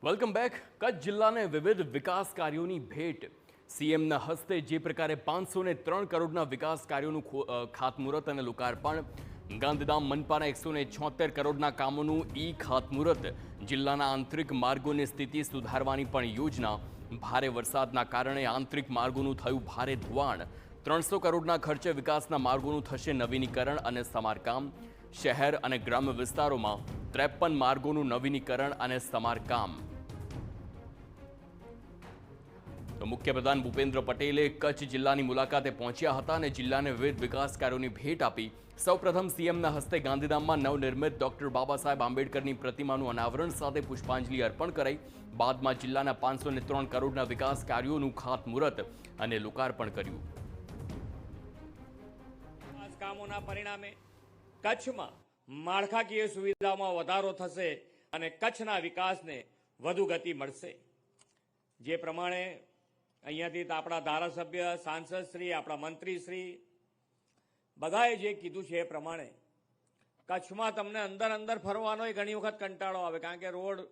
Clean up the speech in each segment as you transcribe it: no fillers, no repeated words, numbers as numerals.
Welcome back. Kutch જિલ્લાને વિવિધ વિકાસ કાર્યોની ભેટ. સીએમના હસ્તે જે પ્રકારે 503 કરોડના વિકાસ કાર્યોનું ખાતમુહૂર્ત અને લોકાર્પણ, ગાંધીધામ મનપાના 176 કરોડના કામોનું ખાતમુહૂર્ત, જિલ્લાના આંતરિક માર્ગોની સ્થિતિ સુધારવાની પણ યોજના, ભારે વરસાદના કારણે આંતરિક માર્ગોનું થયું ભારે ધોવાણ, 300 કરોડના ખર્ચે વિકાસના માર્ગોનું થશે નવીનીકરણ અને સમારકામ, શહેર અને ગ્રામ્ય વિસ્તારોમાં 53 માર્ગોનું નવીનીકરણ અને સમારકામ. તો મુખ્યપ્રધાન ભૂપેન્દ્ર પટેલે કચ્છ જિલ્લાની મુલાકાતે પહોંચ્યા હતા અને જિલ્લાને વિવિધ વિકાસ કાર્યોની ભેટ આપી. સૌપ્રથમ સીએમના હસ્તે ગાંધીધામમાં નવનિર્મિત ડોક્ટર બાબા સાહેબ આંબેડકરની પ્રતિમાનું અનાવરણ સાથે પુષ્પાંજલિ અર્પણ કરાઈ. બાદમાં જિલ્લાના 503 કરોડના વિકાસ કાર્યોનું ખાતમુહૂર્ત અને લોકાર્પણ કર્યું. વિકાસ કામોના પરિણામે કચ્છમાં માળખાકીય સુવિધામાં વધારો થશે અને કચ્છના વિકાસને વધુ ગતિ મળશે. જે પ્રમાણે અહીંયાથી આપણા ધારાસભ્ય, સાંસદશ્રી, આપણા મંત્રીશ્રી બધાએ જે કીધું છે એ પ્રમાણે કચ્છમાં તમને અંદર ફરવાનો ઘણી વખત કંટાળો આવે, કારણ કે રોડ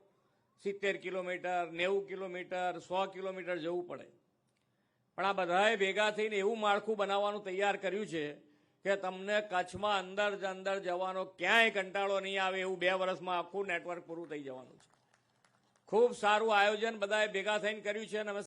70 કિલોમીટર, 90 કિલોમીટર, 100 કિલોમીટર જવું પડે. પણ આ બધાએ ભેગા થઈને એવું માળખું બનાવવાનું તૈયાર કર્યું છે કે તમને કચ્છમાં અંદર જવાનો ક્યાંય કંટાળો નહીં આવે એવું 2 વર્ષમાં આખું નેટવર્ક પૂરું થઈ જવાનું છે. ખૂબ સારું આયોજન બધાએ ભેગા થઈને કર્યું છે અને અમે